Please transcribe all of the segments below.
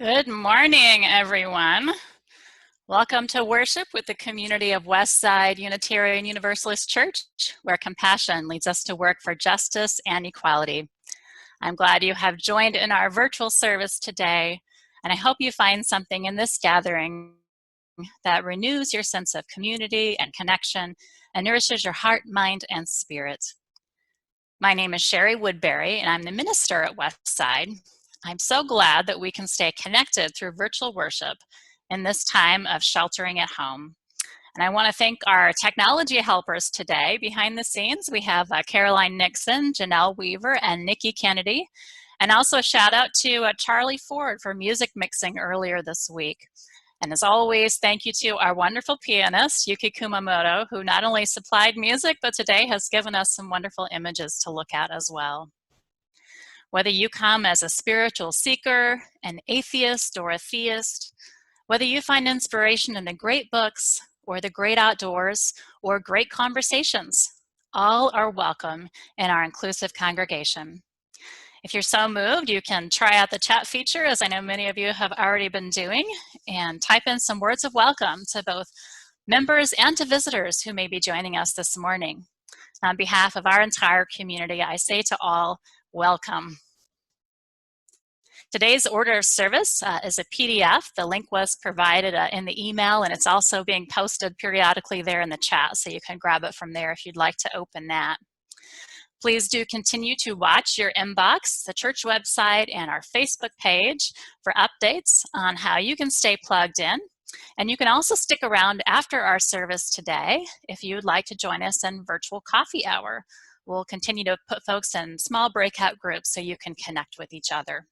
Good morning, everyone. Welcome to worship with the community of Westside Unitarian Universalist Church, where compassion leads us to work for justice and equality. I'm glad you have joined in our virtual service today, and I hope you find something in this gathering that renews your sense of community and connection and nourishes your heart, mind, and spirit. My name is Shari Woodbury, and I'm the minister at Westside. I'm so glad that we can stay connected through virtual worship in this time of sheltering at home. And I want to thank our technology helpers today. Behind the scenes, we have Caroline Nixon, Janelle Weaver, and Nikki Kennedy. And also a shout out to Charlie Ford for music mixing earlier this week. And as always, thank you to our wonderful pianist, Yuki Kumamoto, who not only supplied music, but today has given us some wonderful images to look at as well. Whether you come as a spiritual seeker, an atheist, or a theist, whether you find inspiration in the great books, or the great outdoors, or great conversations, all are welcome in our inclusive congregation. If you're so moved, you can try out the chat feature, as I know many of you have already been doing, and type in some words of welcome to both members and to visitors who may be joining us this morning. On behalf of our entire community, I say to all, welcome. Today's order of service is a PDF. The link was provided in the email, and it's also being posted periodically there in the chat, so you can grab it from there if you'd like to open that. Please do continue to watch your inbox, the church website, and our Facebook page for updates on how you can stay plugged in. And you can also stick around after our service today if you would like to join us in virtual coffee hour. We'll continue to put folks in small breakout groups so you can connect with each other.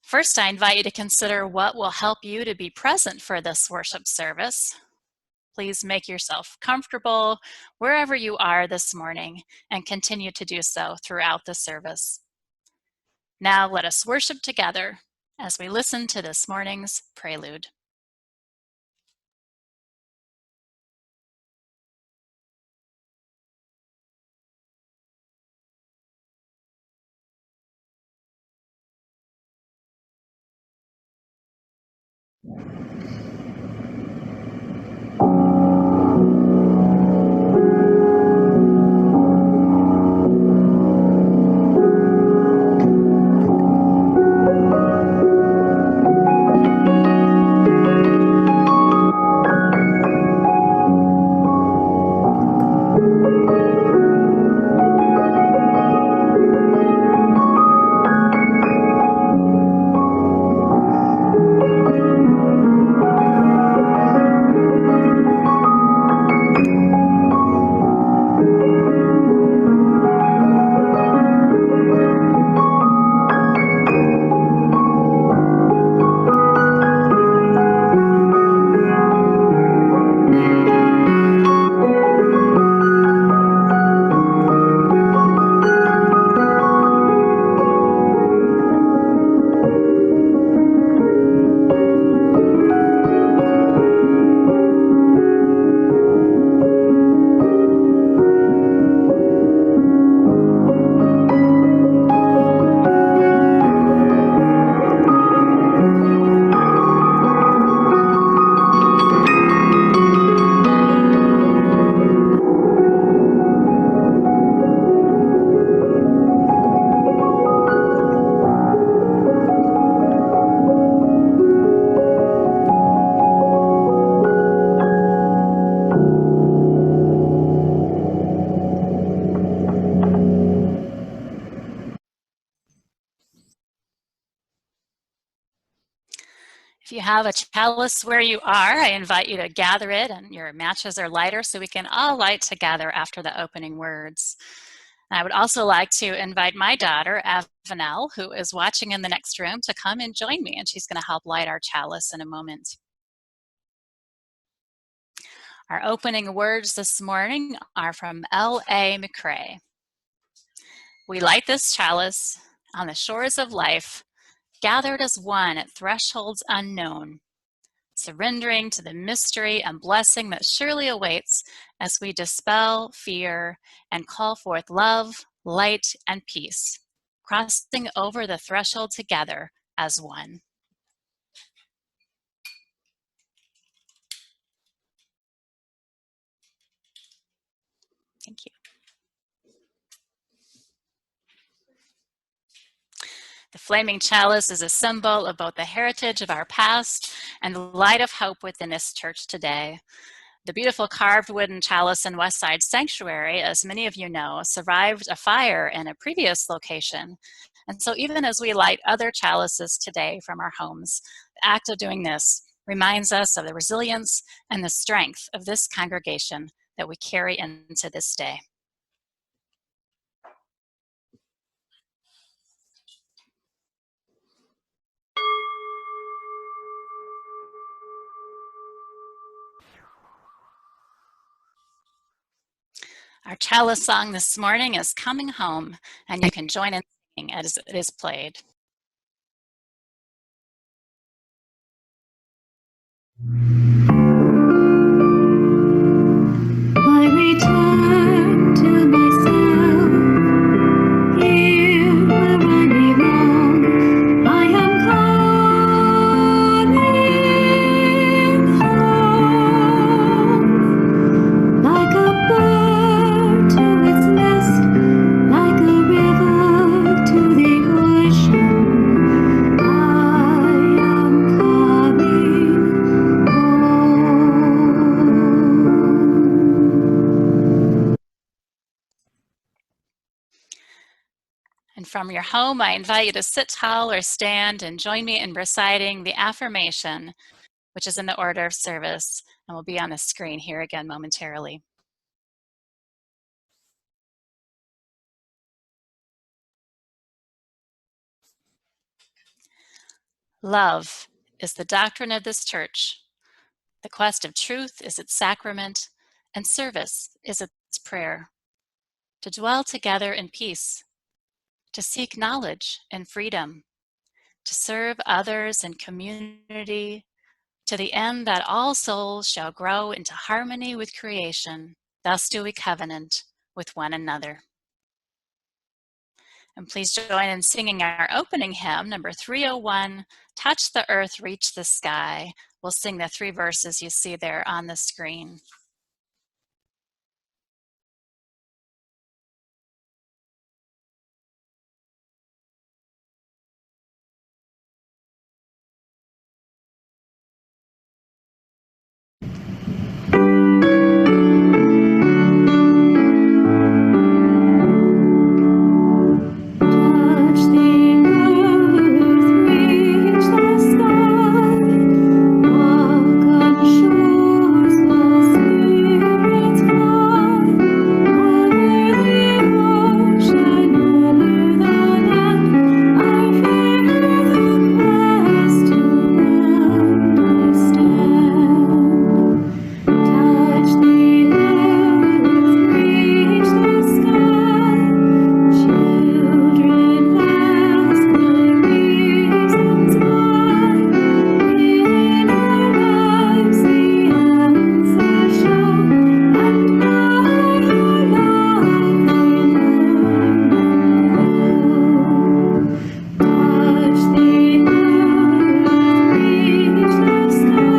First, I invite you to consider what will help you to be present for this worship service. Please make yourself comfortable wherever you are this morning and continue to do so throughout the service. Now let us worship together as we listen to this morning's prelude. If you have a chalice where you are, I invite you to gather it, and your matches are lighter so we can all light together after the opening words. I would also like to invite my daughter, Avanel, who is watching in the next room, to come and join me, and she's going to help light our chalice in a moment. Our opening words this morning are from L.A. McCrae. We light this chalice on the shores of life, gathered as one at thresholds unknown, surrendering to the mystery and blessing that surely awaits as we dispel fear and call forth love, light, and peace, crossing over the threshold together as one. Thank you. The flaming chalice is a symbol of both the heritage of our past and the light of hope within this church today. The beautiful carved wooden chalice in Westside Sanctuary, as many of you know, survived a fire in a previous location. And so even as we light other chalices today from our homes, the act of doing this reminds us of the resilience and the strength of this congregation that we carry into this day. Our chalice song this morning is Coming Home, and you can join in singing as it is played. I return to myself, here where I belong. I am coming home, like a bird to its nest, like a river to the ocean. I am coming home. And from your home, I invite you to sit tall or stand and join me in reciting the affirmation, which is in the order of service and will be on the screen here again momentarily. Love is the doctrine of this church. The quest of truth is its sacrament, and service is its prayer. To dwell together in peace, to seek knowledge and freedom, to serve others in community, to the end that all souls shall grow into harmony with creation. Thus do we covenant with one another. And please join in singing our opening hymn, number 301, Touch the Earth, Reach the Sky. We'll sing the 3 verses you see there on the screen. Touch the earth, reach the sky, walk on shores while spirits fly, over the ocean, over the land. I fear the quest to understand. Touch the earth, reach the sky. Children ask the reasons why. In our lives the answers show, and by our love they learn and grow. Touch the earth, reach the sky.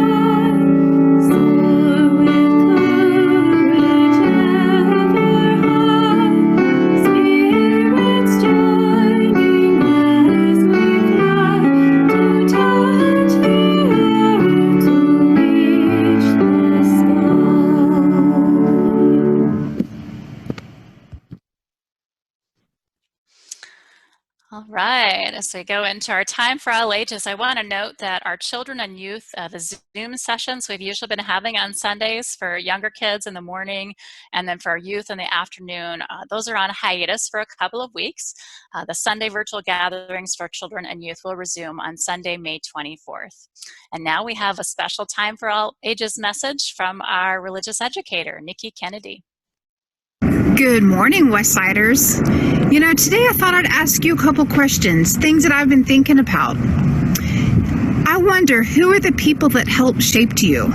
Soar with courage ever high. Spirits joining as we fly, to touch the earth, to reach the sky. All right, as we go into our time for all ages, I want to note that our children and youth, the Zoom sessions we've usually been having on Sundays for younger kids in the morning and then for our youth in the afternoon, those are on hiatus for a couple of weeks. The Sunday virtual gatherings for children and youth will resume on Sunday, May 24th. And now we have a special time for all ages message from our religious educator, Nikki Kennedy. Good morning, Westsiders. You know, today I thought I'd ask you a couple questions, things that I've been thinking about. I wonder, who are the people that helped shape you?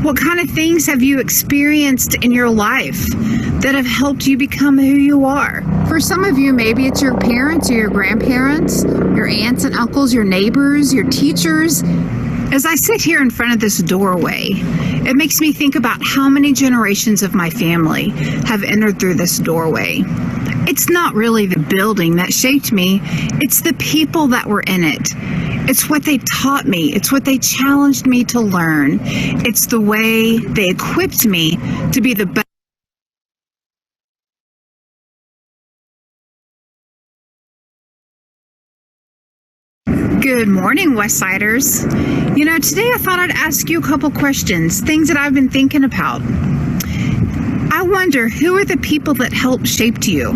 What kind of things have you experienced in your life that have helped you become who you are. For some of you, maybe it's your parents or your grandparents, your aunts and uncles, your neighbors, your teachers. As I sit here in front of this doorway, it makes me think about how many generations of my family have entered through this doorway. It's not really the building that shaped me, it's the people that were in it. It's what they taught me, it's what they challenged me to learn. It's the way they equipped me to be the best. Good morning, Westsiders. You know, today I thought I'd ask you a couple questions, things that I've been thinking about. I wonder, who are the people that helped shape you?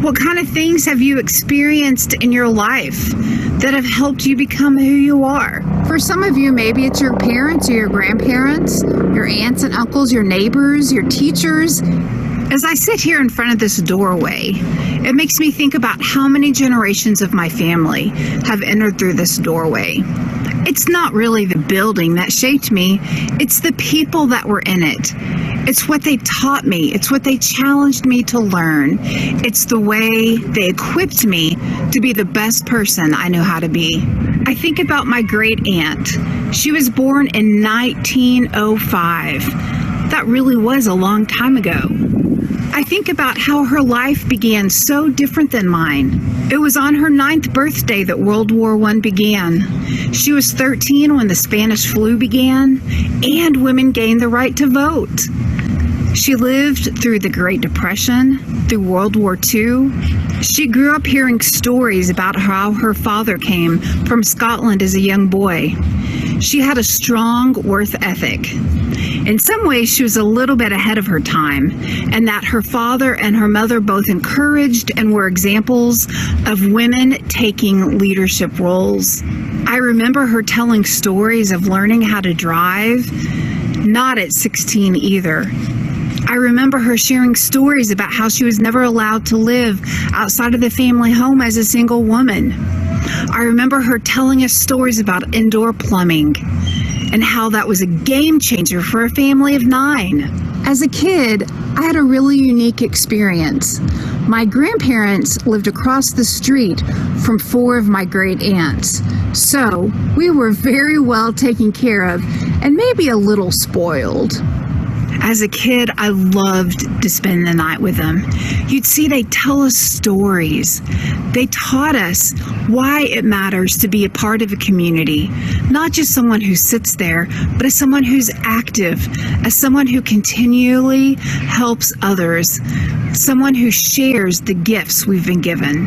What kind of things have you experienced in your life that have helped you become who you are? For some of you, maybe it's your parents or your grandparents, your aunts and uncles, your neighbors, your teachers. As I sit here in front of this doorway, it makes me think about how many generations of my family have entered through this doorway. It's not really the building that shaped me, it's the people that were in it. It's what they taught me, it's what they challenged me to learn. It's the way they equipped me to be the best person I know how to be. I think about my great aunt. She was born in 1905. That really was a long time ago. I think about how her life began so different than mine. It was on her 9th birthday that World War I began. She was 13 when the Spanish flu began, and women gained the right to vote. She lived through the Great Depression, through World War II. She grew up hearing stories about how her father came from Scotland as a young boy. She had a strong work ethic. In some ways, she was a little bit ahead of her time, and that her father and her mother both encouraged and were examples of women taking leadership roles. I remember her telling stories of learning how to drive, not at 16 either. I remember her sharing stories about how she was never allowed to live outside of the family home as a single woman. I remember her telling us stories about indoor plumbing and how that was a game changer for a family of 9. As a kid, I had a really unique experience. My grandparents lived across the street from 4 of my great aunts, so we were very well taken care of and maybe a little spoiled. As a kid, I loved to spend the night with them. You'd see they tell us stories. They taught us why it matters to be a part of a community, not just someone who sits there, but as someone who's active, as someone who continually helps others, someone who shares the gifts we've been given.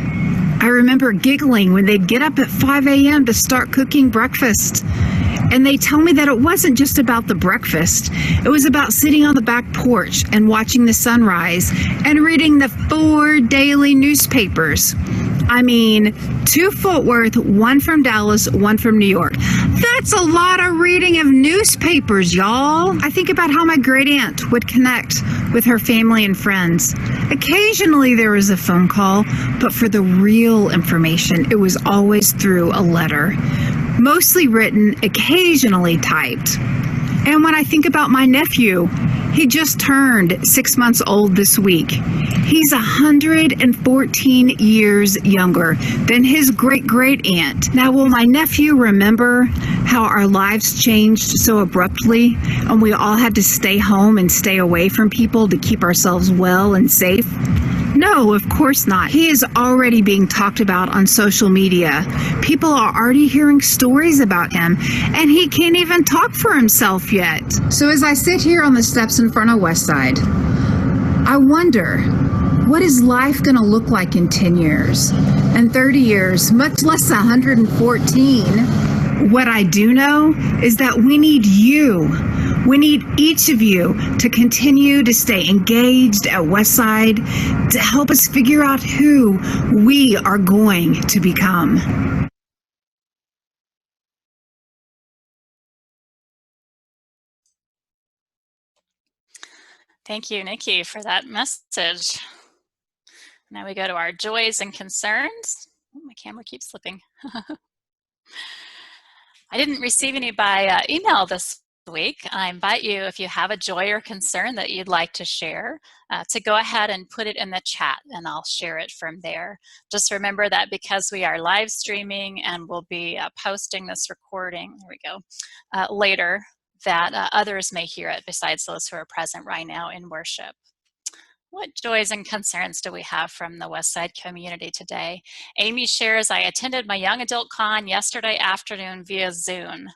I remember giggling when they'd get up at 5 a.m. to start cooking breakfast. And they tell me that it wasn't just about the breakfast. It was about sitting on the back porch and watching the sunrise and reading the 4 daily newspapers. I mean, 2 Fort Worth, 1 from Dallas, 1 from New York. That's a lot of reading of newspapers, y'all. I think about how my great aunt would connect with her family and friends. Occasionally there was a phone call, but for the real information, it was always through a letter. Mostly written, occasionally typed. And when I think about my nephew, he just turned 6 months old this week. He's 114 years younger than his great-great aunt. Now, will my nephew remember how our lives changed so abruptly and we all had to stay home and stay away from people to keep ourselves well and safe? No, of course not. He is already being talked about on social media. People are already hearing stories about him, and he can't even talk for himself yet. So as I sit here on the steps in front of Westside, I wonder, what is life going to look like in 10 years, and 30 years, much less 114? What I do know is that we need you. We need each of you to continue to stay engaged at Westside to help us figure out who we are going to become. Thank you, Nikki, for that message. Now we go to our joys and concerns. Oh, my camera keeps slipping. I didn't receive any by email this week. I invite you, if you have a joy or concern that you'd like to share, to go ahead and put it in the chat and I'll share it from there. Just remember that because we are live streaming and we'll be posting this recording, there we go, later, that others may hear it besides those who are present right now in worship. What joys and concerns do we have from the Westside community today? Amy shares, I attended my young adult con yesterday afternoon via Zoom.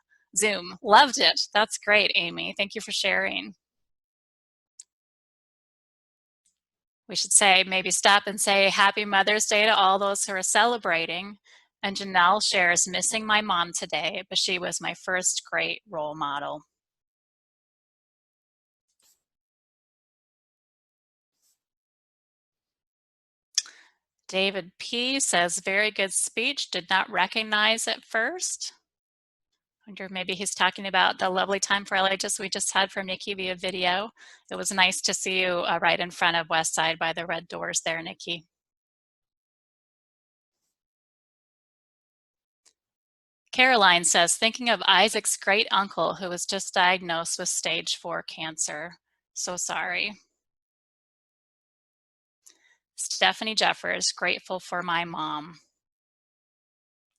Loved it. That's great, Amy. Thank you for sharing. We should say, maybe stop and say Happy Mother's Day to all those who are celebrating. And Janelle shares, missing my mom today, but she was my first great role model. David P. says, very good speech, did not recognize at first. I wonder if maybe he's talking about the lovely time for LA we just had from Nikki via video. It was nice to see you right in front of Westside by the red doors there, Nikki. Caroline says, thinking of Isaac's great uncle who was just diagnosed with stage 4 cancer. So sorry. Stephanie Jeffers, grateful for my mom.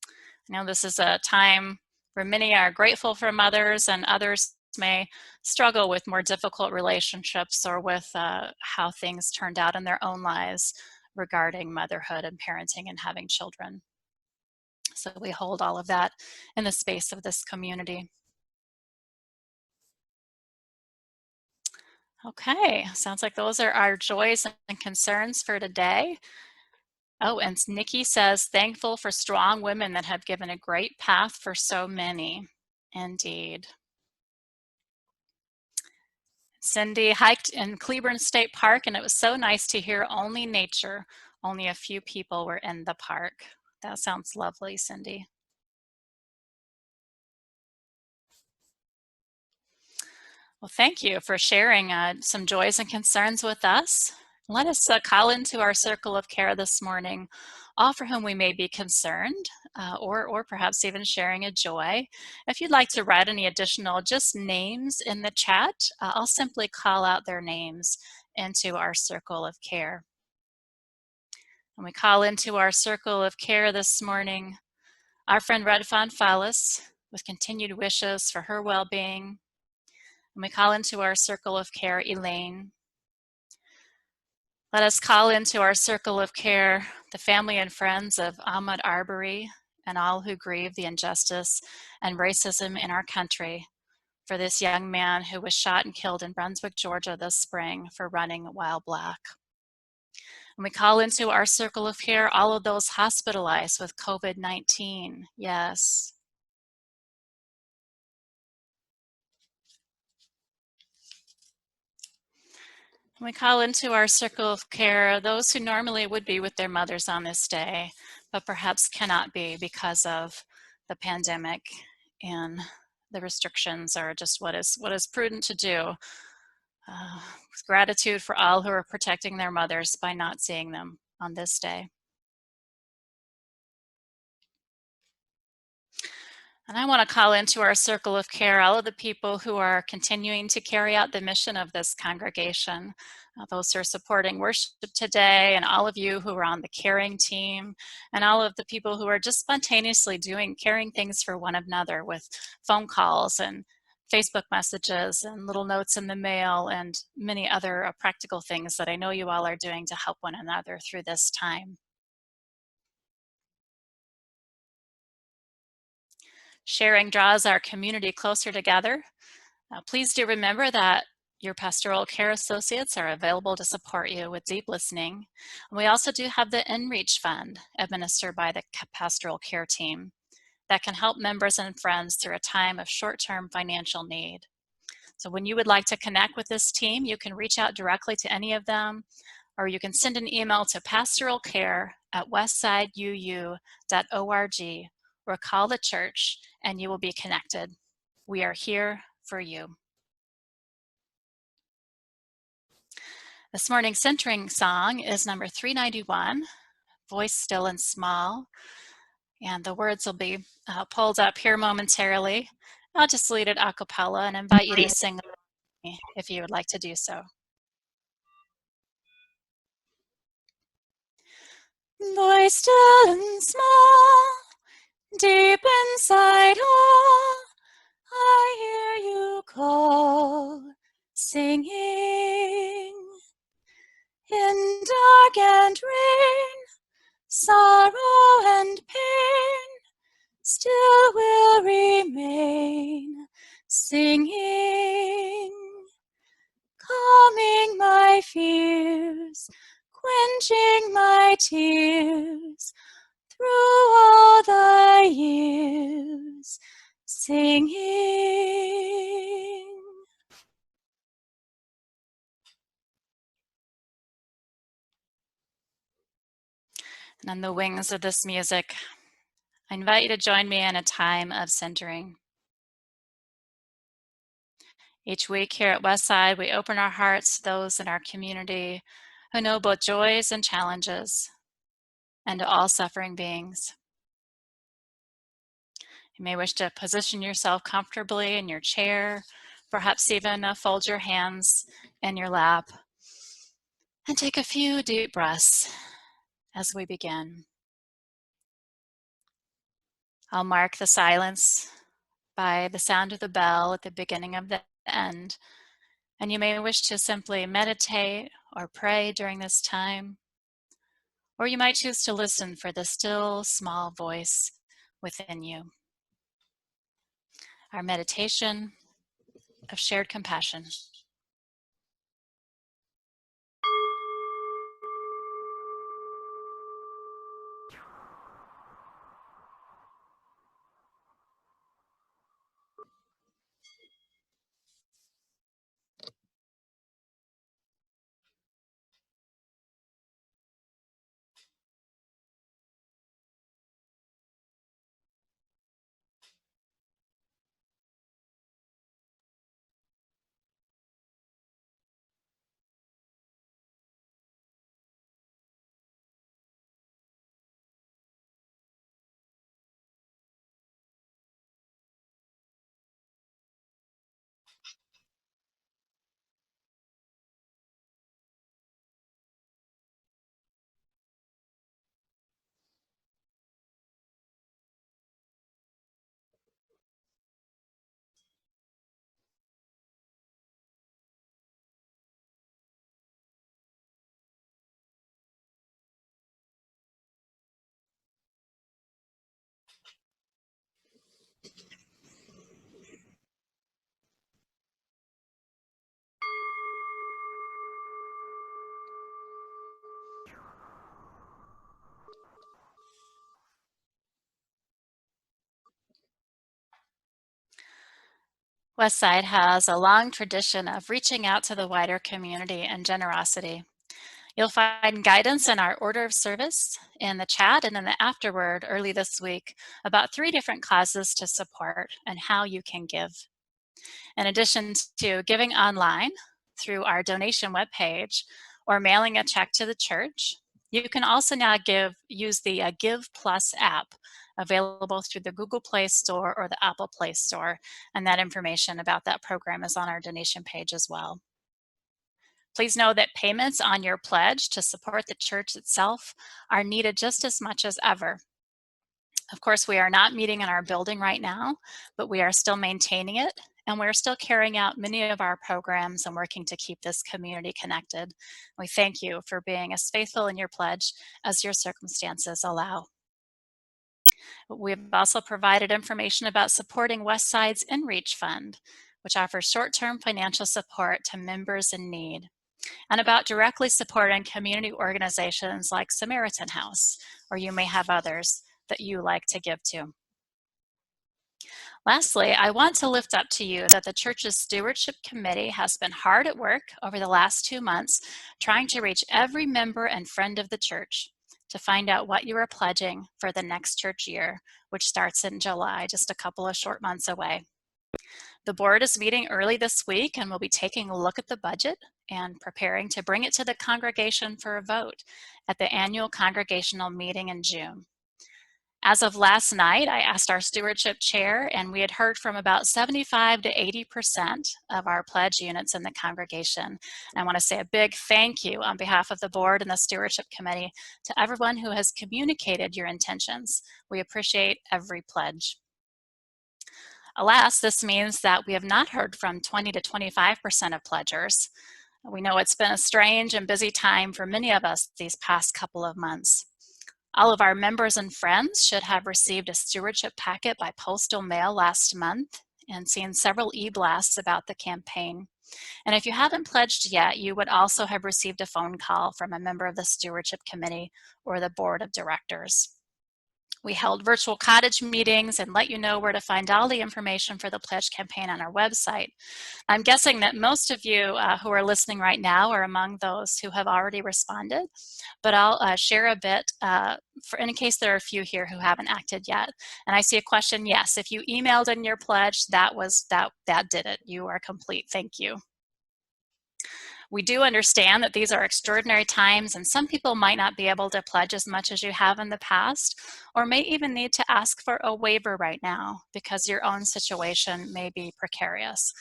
I know this is a time where many are grateful for mothers and others may struggle with more difficult relationships or with how things turned out in their own lives regarding motherhood and parenting and having children. So we hold all of that in the space of this community. Okay, sounds like those are our joys and concerns for today. Oh, and Nikki says, thankful for strong women that have given a great path for so many. Indeed. Cindy hiked in Cleburne State Park and it was so nice to hear only nature. Only a few people were in the park. That sounds lovely, Cindy. Well, thank you for sharing some joys and concerns with us. Let us call into our circle of care this morning, all for whom we may be concerned, or perhaps even sharing a joy. If you'd like to write any additional just names in the chat, I'll simply call out their names into our circle of care. And we call into our circle of care this morning our friend Redfon Fallis with continued wishes for her well-being. And we call into our circle of care Elaine. Let us call into our circle of care the family and friends of Ahmaud Arbery and all who grieve the injustice and racism in our country for this young man who was shot and killed in Brunswick, Georgia this spring for running while Black. And we call into our circle of care all of those hospitalized with COVID-19. Yes. We call into our circle of care those who normally would be with their mothers on this day, but perhaps cannot be because of the pandemic and the restrictions are just what is prudent to do. With gratitude for all who are protecting their mothers by not seeing them on this day. And I want to call into our circle of care all of the people who are continuing to carry out the mission of this congregation, those who are supporting worship today, and all of you who are on the caring team, and all of the people who are just spontaneously caring things for one another with phone calls and Facebook messages and little notes in the mail and many other practical things that I know you all are doing to help one another through this time. Sharing draws our community closer together. Please do remember that your pastoral care associates are available to support you with deep listening. And we also do have the InReach Fund administered by the pastoral care team that can help members and friends through a time of short-term financial need. So when you would like to connect with this team, you can reach out directly to any of them, or you can send an email to pastoralcare@westsideu.org or call the church and you will be connected. We are here for you. This morning's centering song is number 391, Voice Still and Small. And the words will be pulled up here momentarily. I'll just lead it a cappella and invite you to sing with me if you would like to do so. Voice still and small, deep inside all, I hear you call, singing. In dark and rain, sorrow and pain, still will remain, singing. Calming my fears, quenching my tears, through all the years, singing. And on the wings of this music, I invite you to join me in a time of centering. Each week here at Westside, we open our hearts to those in our community who know both joys and challenges, and to all suffering beings. You may wish to position yourself comfortably in your chair, perhaps even fold your hands in your lap, and take a few deep breaths as we begin. I'll mark the silence by the sound of the bell at the beginning of the end, and you may wish to simply meditate or pray during this time, or you might choose to listen for the still, small voice within you. Our meditation of shared compassion. Westside has a long tradition of reaching out to the wider community and generosity. You'll find guidance in our order of service, in the chat, and in the afterword early this week about 3 different causes to support and how you can give. In addition to giving online through our donation webpage or mailing a check to the church, you can also now use the Give Plus app available through the Google Play Store or the Apple Play Store, and that information about that program is on our donation page as well. Please know that payments on your pledge to support the church itself are needed just as much as ever. Of course, we are not meeting in our building right now, but we are still maintaining it, and we're still carrying out many of our programs and working to keep this community connected. We thank you for being as faithful in your pledge as your circumstances allow. We've also provided information about supporting Westside's InReach Fund, which offers short-term financial support to members in need, and about directly supporting community organizations like Samaritan House, or you may have others that you like to give to. Lastly, I want to lift up to you that the church's stewardship committee has been hard at work over the last 2 months trying to reach every member and friend of the church to find out what you are pledging for the next church year, which starts in July, just a couple of short months away. The board is meeting early this week and will be taking a look at the budget and preparing to bring it to the congregation for a vote at the annual congregational meeting in June. As of last night, I asked our stewardship chair, and we had heard from about 75 to 80% of our pledge units in the congregation. And I want to say a big thank you on behalf of the board and the stewardship committee to everyone who has communicated your intentions. We appreciate every pledge. Alas, this means that we have not heard from 20 to 25% of pledgers. We know it's been a strange and busy time for many of us these past couple of months. All of our members and friends should have received a stewardship packet by postal mail last month and seen several e-blasts about the campaign. And if you haven't pledged yet, you would also have received a phone call from a member of the stewardship committee or the board of directors. We held virtual cottage meetings and let you know where to find all the information for the pledge campaign on our website. I'm guessing that most of you who are listening right now are among those who have already responded, but I'll share a bit for in case there are a few here who haven't acted yet. And I see a question. Yes, if you emailed in your pledge, that did it. You are complete. Thank you. We do understand that these are extraordinary times, and some people might not be able to pledge as much as you have in the past, or may even need to ask for a waiver right now because your own situation may be precarious.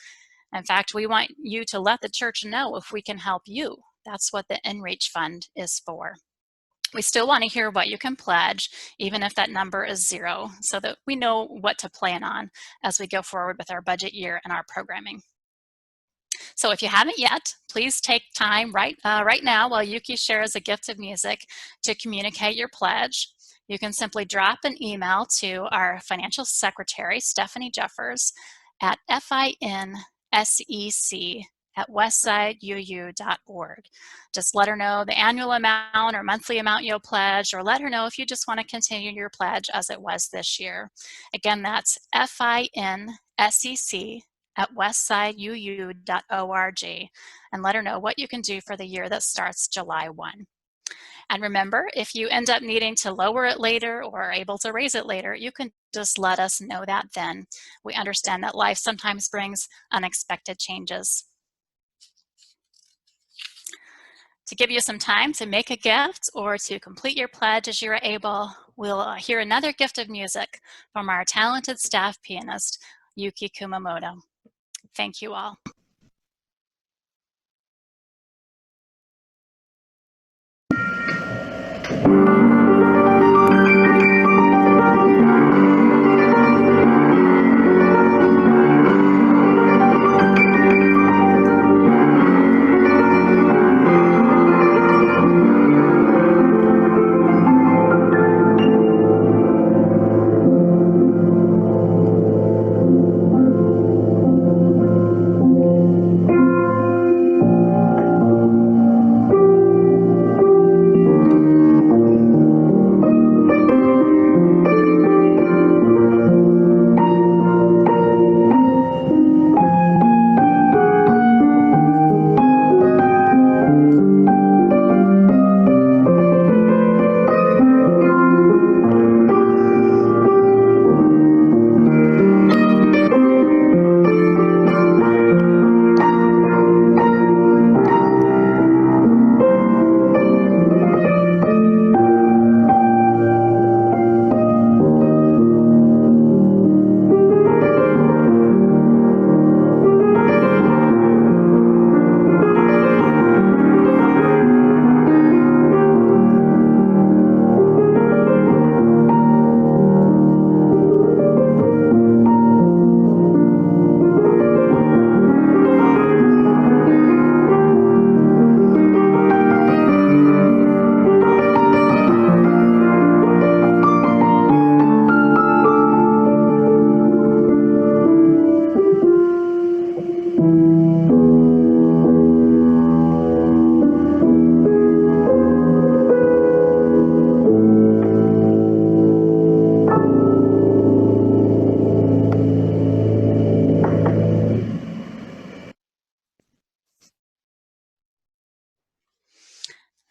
In fact, we want you to let the church know if we can help you. That's what the InReach Fund is for. We still want to hear what you can pledge, even if that number is 0, so that we know what to plan on as we go forward with our budget year and our programming. So if you haven't yet, please take time right now while Yuki shares a gift of music to communicate your pledge. You can simply drop an email to our financial secretary, Stephanie Jeffers, at finsec@westsideu.org. Just let her know the annual amount or monthly amount you'll pledge, or let her know if you just want to continue your pledge as it was this year. Again, that's finsec@westsideu.org, and let her know what you can do for the year that starts July 1. And remember, if you end up needing to lower it later or are able to raise it later, you can just let us know that then. We understand that life sometimes brings unexpected changes. To give you some time to make a gift or to complete your pledge as you're able, we'll hear another gift of music from our talented staff pianist, Yuki Kumamoto. Thank you all.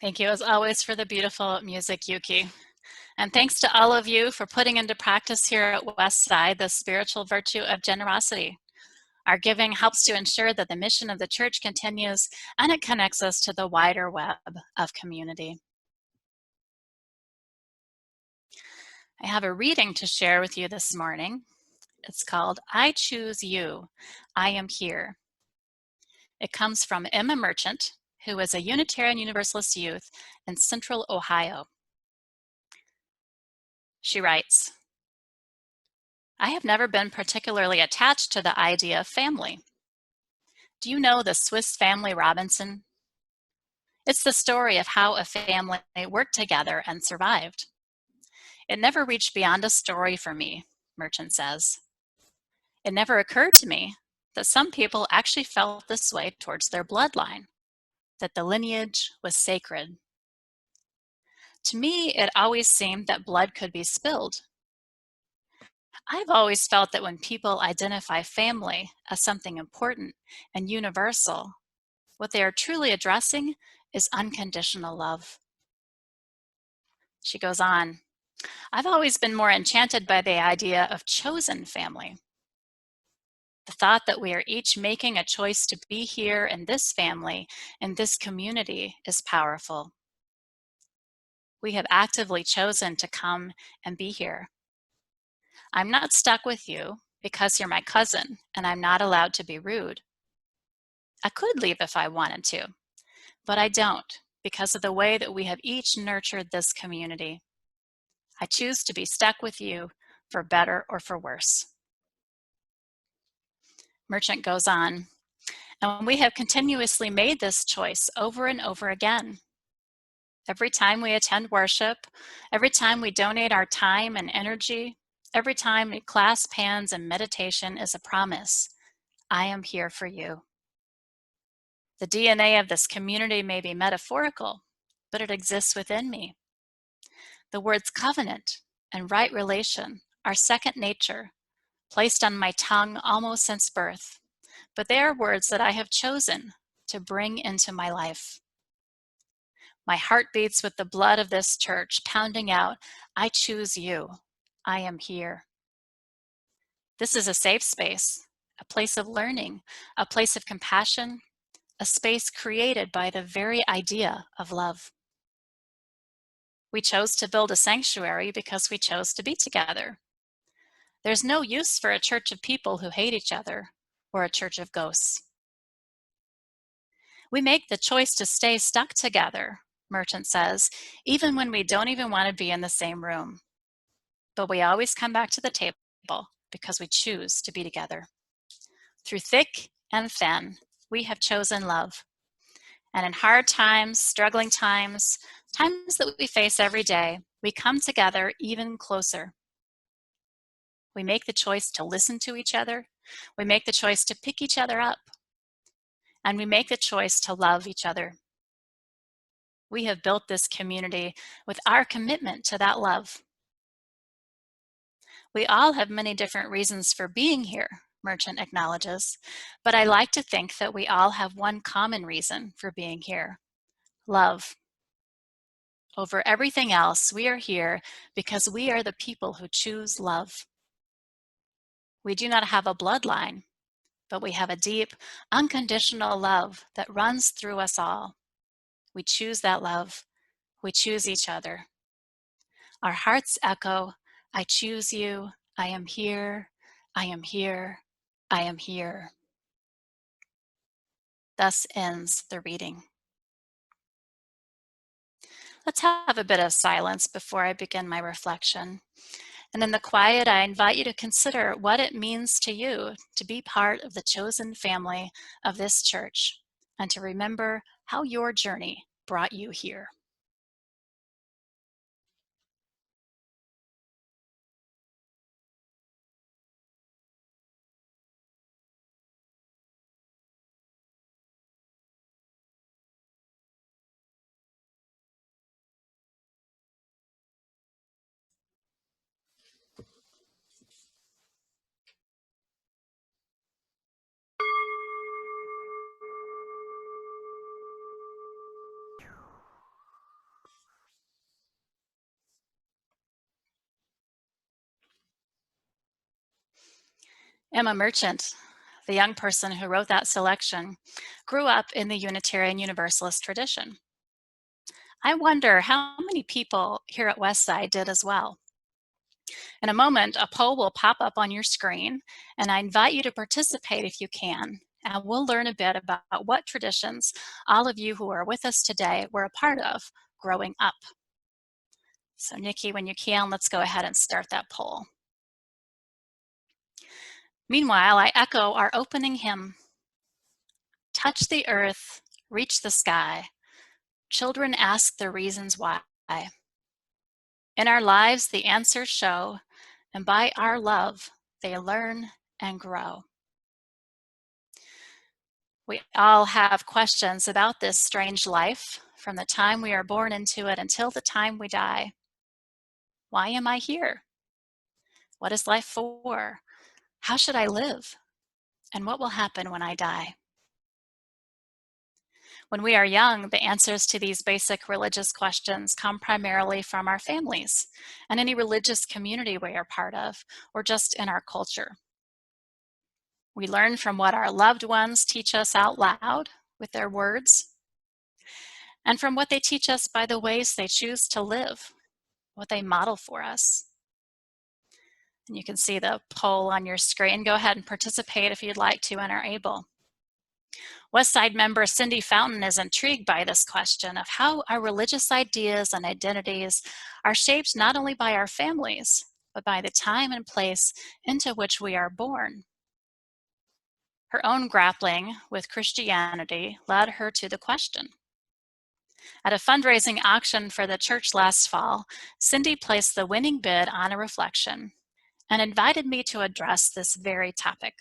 Thank you, as always, for the beautiful music, Yuki. And thanks to all of you for putting into practice here at Westside the spiritual virtue of generosity. Our giving helps to ensure that the mission of the church continues, and it connects us to the wider web of community. I have a reading to share with you this morning. It's called I Choose You, I Am Here. It comes from Emma Merchant, who is a Unitarian Universalist youth in Central Ohio. She writes, I have never been particularly attached to the idea of family. Do you know the Swiss Family Robinson? It's the story of how a family worked together and survived. It never reached beyond a story for me, Merchant says. It never occurred to me that some people actually felt this way towards their bloodline, that the lineage was sacred. To me, it always seemed that blood could be spilled. I've always felt that when people identify family as something important and universal, what they are truly addressing is unconditional love. She goes on, I've always been more enchanted by the idea of chosen family. The thought that we are each making a choice to be here in this family, in this community, is powerful. We have actively chosen to come and be here. I'm not stuck with you because you're my cousin and I'm not allowed to be rude. I could leave if I wanted to, but I don't because of the way that we have each nurtured this community. I choose to be stuck with you for better or for worse. Merchant goes on, and we have continuously made this choice over and over again. Every time we attend worship, every time we donate our time and energy, every time we clasp hands in meditation is a promise. I am here for you. The DNA of this community may be metaphorical, but it exists within me. The words covenant and right relation are second nature, placed on my tongue almost since birth, but they are words that I have chosen to bring into my life. My heart beats with the blood of this church, pounding out, I choose you. I am here. This is a safe space, a place of learning, a place of compassion, a space created by the very idea of love. We chose to build a sanctuary because we chose to be together. There's no use for a church of people who hate each other or a church of ghosts. We make the choice to stay stuck together, Merchant says, even when we don't even want to be in the same room. But we always come back to the table because we choose to be together. Through thick and thin, we have chosen love. And in hard times, struggling times, times that we face every day, we come together even closer. We make the choice to listen to each other. We make the choice to pick each other up. And we make the choice to love each other. We have built this community with our commitment to that love. We all have many different reasons for being here, Merchant acknowledges, but I like to think that we all have one common reason for being here: love. Over everything else, we are here because we are the people who choose love. We do not have a bloodline, but we have a deep, unconditional love that runs through us all. We choose that love. We choose each other. Our hearts echo, I choose you, I am here, I am here, I am here. Thus ends the reading. Let's have a bit of silence before I begin my reflection. And in the quiet, I invite you to consider what it means to you to be part of the chosen family of this church, and to remember how your journey brought you here. Emma Merchant, the young person who wrote that selection, grew up in the Unitarian Universalist tradition. I wonder how many people here at Westside did as well. In a moment, a poll will pop up on your screen, and I invite you to participate if you can. And we'll learn a bit about what traditions all of you who are with us today were a part of growing up. So Nikki, when you can, let's go ahead and start that poll. Meanwhile, I echo our opening hymn. Touch the earth, reach the sky. Children ask the reasons why. In our lives, the answers show, and by our love, they learn and grow. We all have questions about this strange life from the time we are born into it until the time we die. Why am I here? What is life for? How should I live? And what will happen when I die? When we are young, the answers to these basic religious questions come primarily from our families and any religious community we are part of, or just in our culture. We learn from what our loved ones teach us out loud with their words, and from what they teach us by the ways they choose to live, what they model for us. And you can see the poll on your screen. Go ahead and participate if you'd like to and are able. Westside member Cindy Fountain is intrigued by this question of how our religious ideas and identities are shaped not only by our families, but by the time and place into which we are born. Her own grappling with Christianity led her to the question. At a fundraising auction for the church last fall, Cindy placed the winning bid on a reflection and invited me to address this very topic.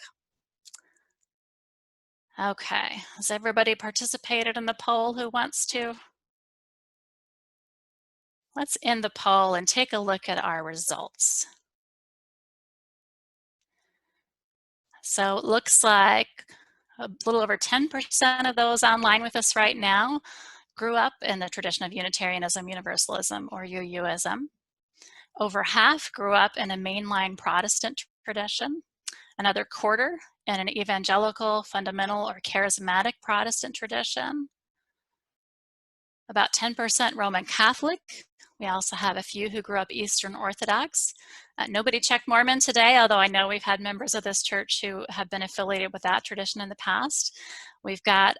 Okay, has everybody participated in the poll who wants to? Let's end the poll and take a look at our results. So it looks like a little over 10% of those online with us right now grew up in the tradition of Unitarianism, Universalism, or UUism. Over half grew up in a mainline Protestant tradition, another quarter in an evangelical, fundamental, or charismatic Protestant tradition, about 10% Roman Catholic. We also have a few who grew up Eastern Orthodox. Nobody checked Mormon today, although I know we've had members of this church who have been affiliated with that tradition in the past. We've got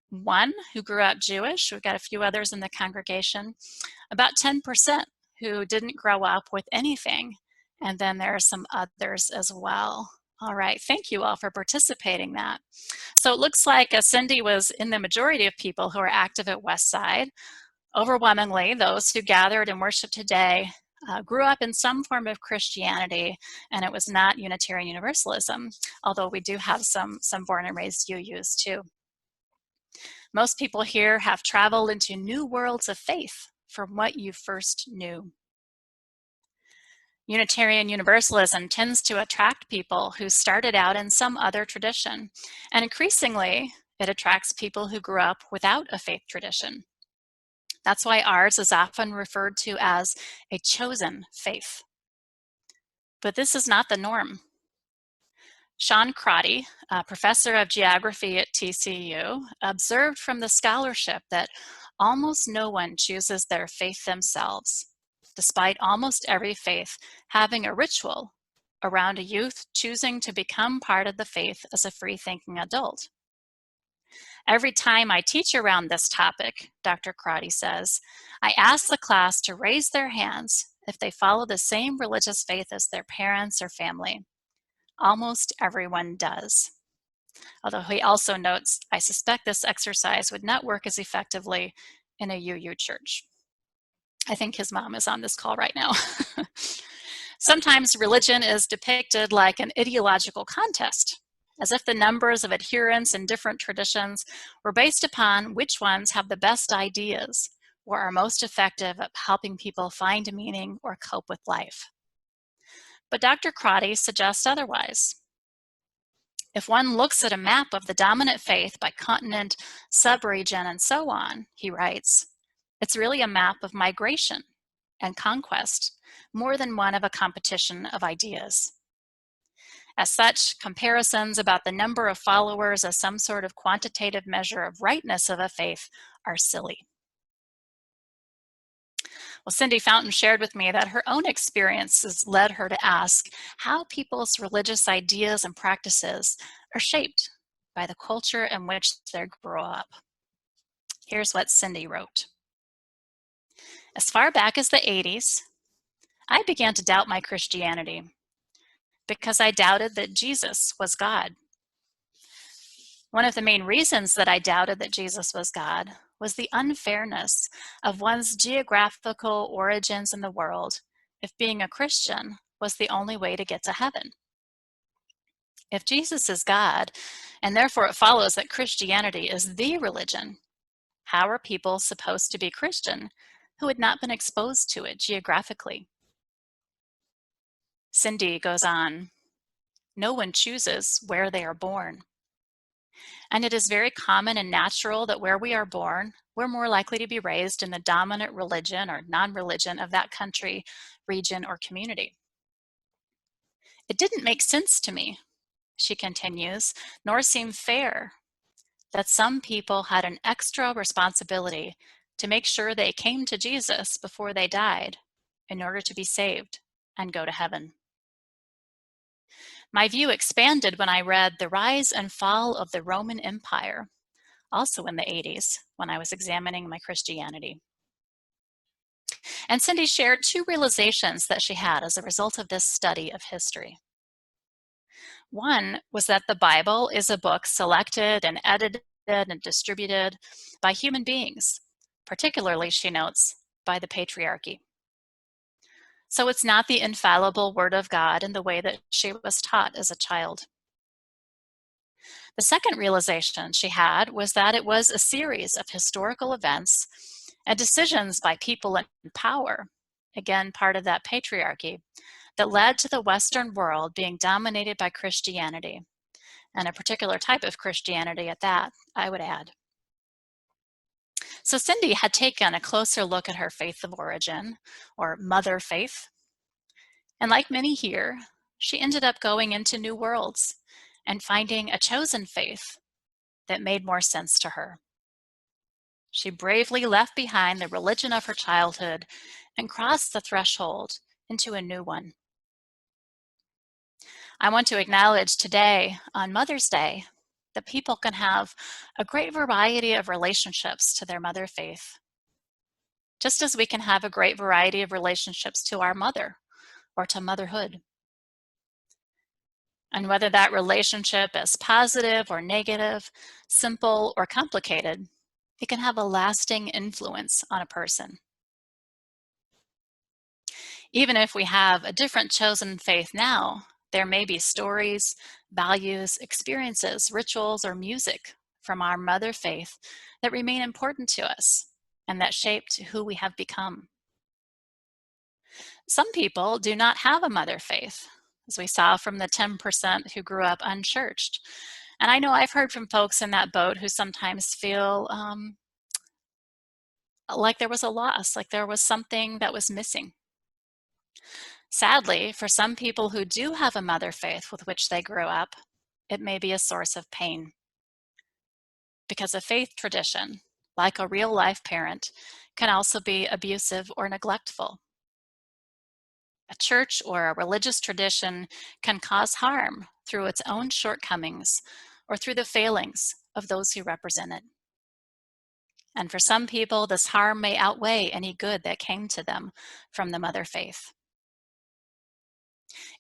one who grew up Jewish. We've got a few others in the congregation. About 10% who didn't grow up with anything. And then there are some others as well. All right, thank you all for participating in that. So it looks like Cindy was in the majority of people who are active at Westside. Overwhelmingly, those who gathered and worship today grew up in some form of Christianity, and it was not Unitarian Universalism, although we do have some born and raised UUs too. Most people here have traveled into new worlds of faith from what you first knew. Unitarian Universalism tends to attract people who started out in some other tradition, and increasingly, it attracts people who grew up without a faith tradition. That's why ours is often referred to as a chosen faith. But this is not the norm. Sean Crotty, a professor of geography at TCU, observed from the scholarship that almost no one chooses their faith themselves, despite almost every faith having a ritual around a youth choosing to become part of the faith as a free-thinking adult. Every time I teach around this topic, Dr. Crotty says, I ask the class to raise their hands if they follow the same religious faith as their parents or family. Almost everyone does. Although he also notes, I suspect this exercise would not work as effectively in a UU church. I think his mom is on this call right now. Sometimes religion is depicted like an ideological contest, as if the numbers of adherents in different traditions were based upon which ones have the best ideas or are most effective at helping people find meaning or cope with life. But Dr. Crotty suggests otherwise. If one looks at a map of the dominant faith by continent, subregion, and so on, he writes, it's really a map of migration and conquest, more than one of a competition of ideas. As such, comparisons about the number of followers as some sort of quantitative measure of rightness of a faith are silly. Well, Cindy Fountain shared with me that her own experiences led her to ask how people's religious ideas and practices are shaped by the culture in which they grow up. Here's what Cindy wrote. As far back as the 80s, I began to doubt my Christianity because I doubted that Jesus was God. One of the main reasons that I doubted that Jesus was God was the unfairness of one's geographical origins in the world if being a Christian was the only way to get to heaven. If Jesus is God, and therefore it follows that Christianity is the religion, how are people supposed to be Christian who had not been exposed to it geographically? Cindy goes on, no one chooses where they are born. And it is very common and natural that where we are born, we're more likely to be raised in the dominant religion or non-religion of that country, region, or community. It didn't make sense to me, she continues, nor seem fair that some people had an extra responsibility to make sure they came to Jesus before they died in order to be saved and go to heaven. My view expanded when I read The Rise and Fall of the Roman Empire, also in the 80s, when I was examining my Christianity. And Cindy shared two realizations that she had as a result of this study of history. One was that the Bible is a book selected and edited and distributed by human beings, particularly, she notes, by the patriarchy. So it's not the infallible Word of God in the way that she was taught as a child. The second realization she had was that it was a series of historical events and decisions by people in power, again part of that patriarchy, that led to the Western world being dominated by Christianity, and a particular type of Christianity at that, I would add. So Cindy had taken a closer look at her faith of origin, or mother faith, and like many here, she ended up going into new worlds and finding a chosen faith that made more sense to her. She bravely left behind the religion of her childhood and crossed the threshold into a new one. I want to acknowledge today, on Mother's Day, that people can have a great variety of relationships to their mother faith, just as we can have a great variety of relationships to our mother or to motherhood. And whether that relationship is positive or negative, simple or complicated, it can have a lasting influence on a person. Even if we have a different chosen faith now, there may be stories, values, experiences, rituals, or music from our mother faith that remain important to us and that shaped who we have become. Some people do not have a mother faith, as we saw from the 10% who grew up unchurched. And I know I've heard from folks in that boat who sometimes feel like there was a loss, like there was something that was missing. Sadly, for some people who do have a mother faith with which they grew up, it may be a source of pain. Because a faith tradition, like a real-life parent, can also be abusive or neglectful. A church or a religious tradition can cause harm through its own shortcomings or through the failings of those who represent it. And for some people, this harm may outweigh any good that came to them from the mother faith.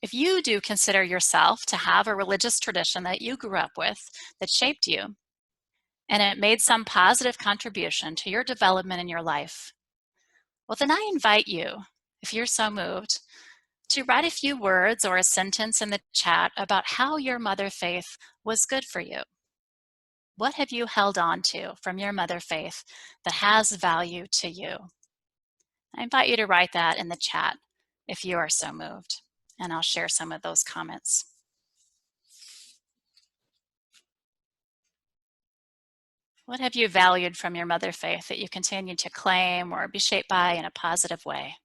If you do consider yourself to have a religious tradition that you grew up with that shaped you, and it made some positive contribution to your development in your life, well, then I invite you, if you're so moved, to write a few words or a sentence in the chat about how your mother faith was good for you. What have you held on to from your mother faith that has value to you? I invite you to write that in the chat if you are so moved, and I'll share some of those comments. What have you valued from your mother faith that you continue to claim or be shaped by in a positive way?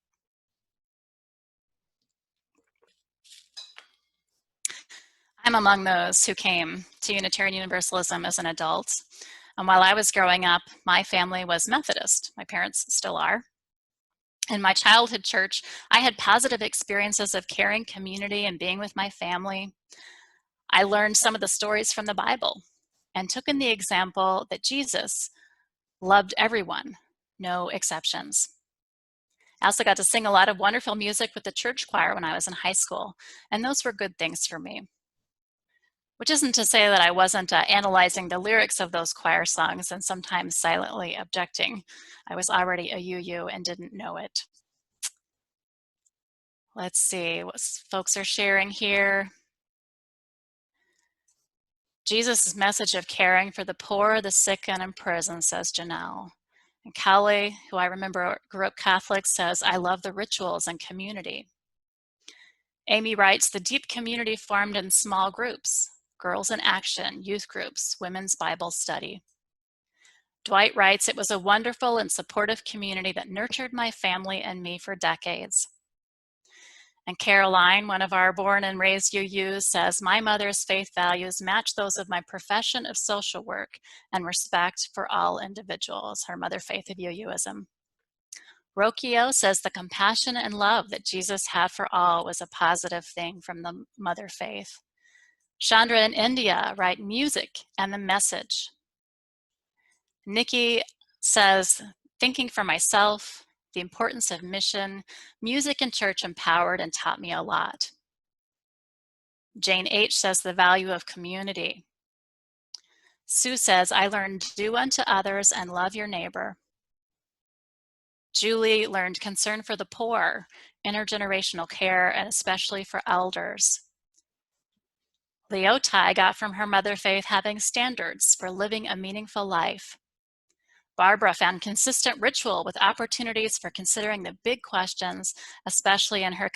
I'm among those who came to Unitarian Universalism as an adult. And while I was growing up, my family was Methodist. My parents still are. In my childhood church, I had positive experiences of caring community and being with my family. I learned some of the stories from the Bible and took in the example that Jesus loved everyone, no exceptions. I also got to sing a lot of wonderful music with the church choir when I was in high school, and those were good things for me. Which isn't to say that I wasn't analyzing the lyrics of those choir songs and sometimes silently objecting. I was already a UU and didn't know it. Let's see what folks are sharing here. Jesus' message of caring for the poor, the sick, and in prison, says Janelle. And Callie, who I remember grew up Catholic, says, I love the rituals and community. Amy writes, the deep community formed in small groups, Girls in Action, youth groups, women's Bible study. Dwight writes, it was a wonderful and supportive community that nurtured my family and me for decades. And Caroline, one of our born and raised UUs, says, my mother's faith values match those of my profession of social work and respect for all individuals, her mother faith of UUism. Rokio says the compassion and love that Jesus had for all was a positive thing from the mother faith. Chandra in India write music and the message. Nikki says, thinking for myself, the importance of mission, music and church empowered and taught me a lot. Jane H. says the value of community. Sue says, I learned do unto others and love your neighbor. Julie learned concern for the poor, intergenerational care, and especially for elders. Leotai got from her mother faith having standards for living a meaningful life. Barbara found consistent ritual with opportunities for considering the big questions, especially in her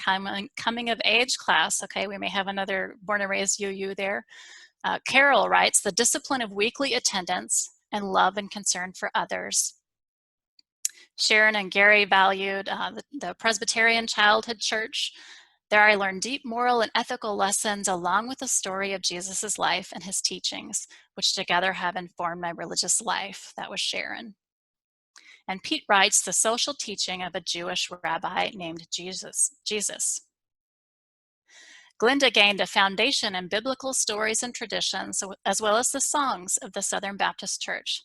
coming of age class. Okay, we may have another born and raised UU there. Carol writes, the discipline of weekly attendance and love and concern for others. Sharon and Gary valued the Presbyterian Childhood Church. There I learned deep moral and ethical lessons along with the story of Jesus's life and his teachings, which together have informed my religious life. That was Sharon. And Pete writes, the social teaching of a Jewish rabbi named Jesus. Glinda gained a foundation in biblical stories and traditions, as well as the songs of the Southern Baptist Church.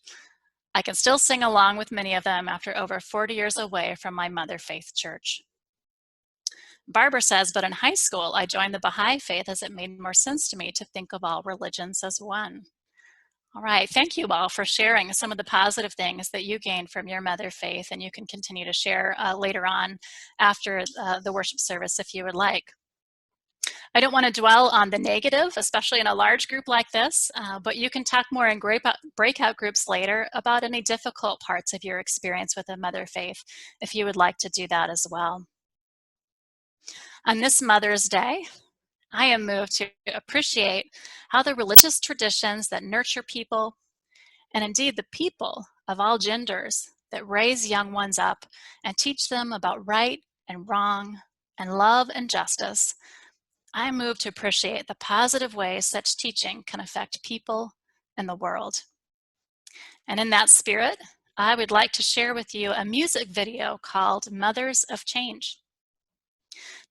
I can still sing along with many of them after over 40 years away from my mother faith church. Barbara says, but in high school, I joined the Baha'i faith as it made more sense to me to think of all religions as one. All right, thank you all for sharing some of the positive things that you gained from your mother faith, and you can continue to share later on after the worship service if you would like. I don't want to dwell on the negative, especially in a large group like this, but you can talk more in breakout groups later about any difficult parts of your experience with a mother faith, if you would like to do that as well. On this Mother's Day, I am moved to appreciate how the religious traditions that nurture people, and indeed the people of all genders that raise young ones up and teach them about right and wrong and love and justice, I am moved to appreciate the positive ways such teaching can affect people and the world. And in that spirit, I would like to share with you a music video called Mothers of Change.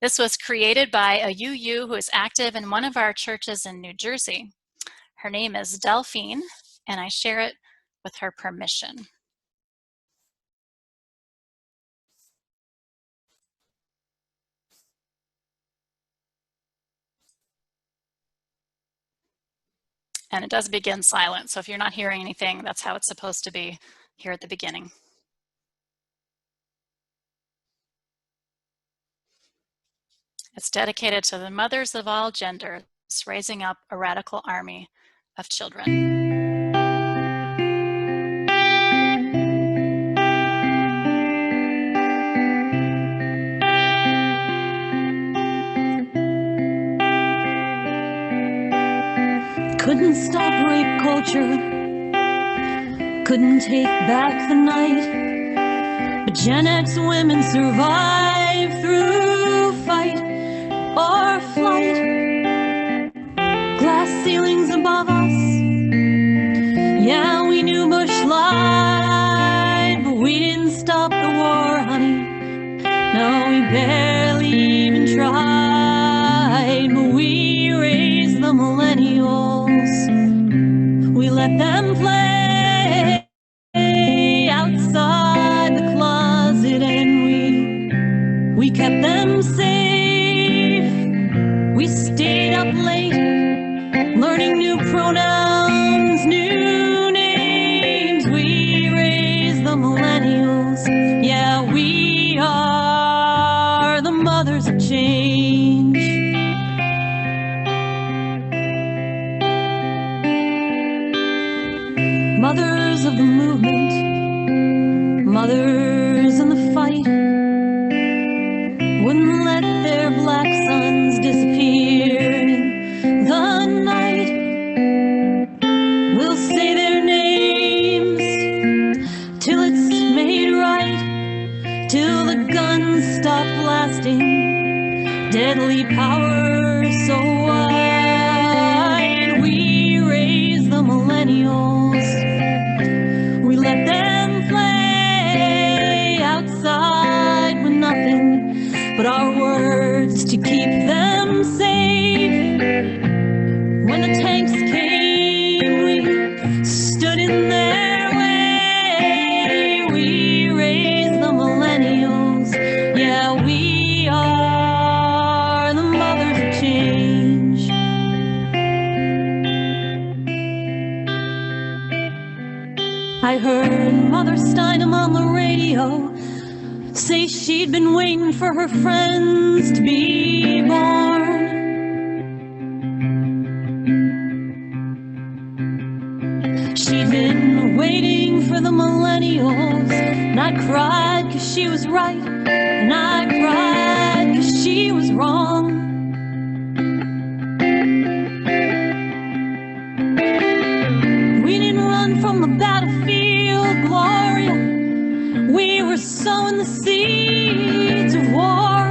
This was created by a UU who is active in one of our churches in New Jersey. Her name is Delphine, and I share it with her permission. And it does begin silent, so if you're not hearing anything, that's how it's supposed to be here at the beginning. It's dedicated to the mothers of all genders, raising up a radical army of children. Couldn't stop rape culture, couldn't take back the night, but Gen X women survive through fight or flight. Glass ceilings above us, yeah, we knew Bush lied, but we didn't stop the war, honey. we barely even tried, but we raised the millennials. We let them play outside the closet, and we kept them safe. We stayed up late, learning new pronouns, new names. We raised the millennials. Yeah, we are the mothers of change. Mothers of the movement, mothers in the fight, wouldn't let their black sons disappear in the night. We'll say their names till it's made right, till the guns stop blasting, deadly power so wide. We raise the millennials. We let them play outside with nothing but our words to keep them safe. When the tanks came, we stood in their way. We raised the millennials. Yeah, we are the mothers of change. I heard Mother Steinem on the radio say she'd been waiting for her friends to be born. She'd been waiting for the millennials, and I cried 'cause she was right, and I cried 'cause she was wrong. We didn't run from the battlefield, Gloria. We were sowing the seeds of war.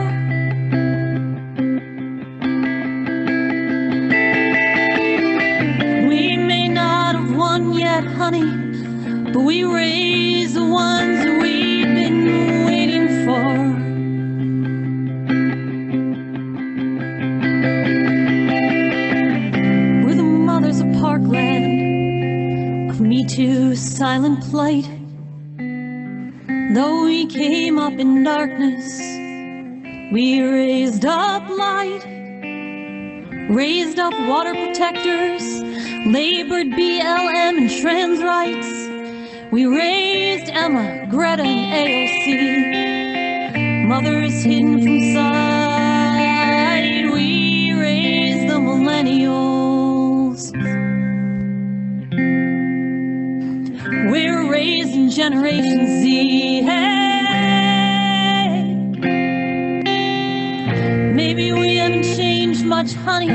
We may not have won yet, honey, but we raised the ones that we've been waiting for. We're the mothers of Parkland, of Me Too silent plight. Though we came up in darkness, we raised up light, raised up water protectors, labored BLM and trans rights. We raised Emma, Greta, and AOC, mothers hidden from sight. We raised the millennials. We're raising Generation Z. Hey, maybe we haven't changed much, honey,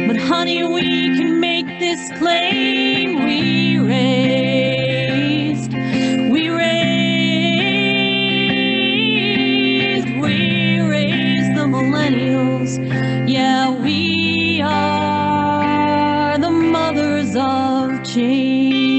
but honey, we can make this claim. We raised the millennials. Yeah, we are the mothers of change.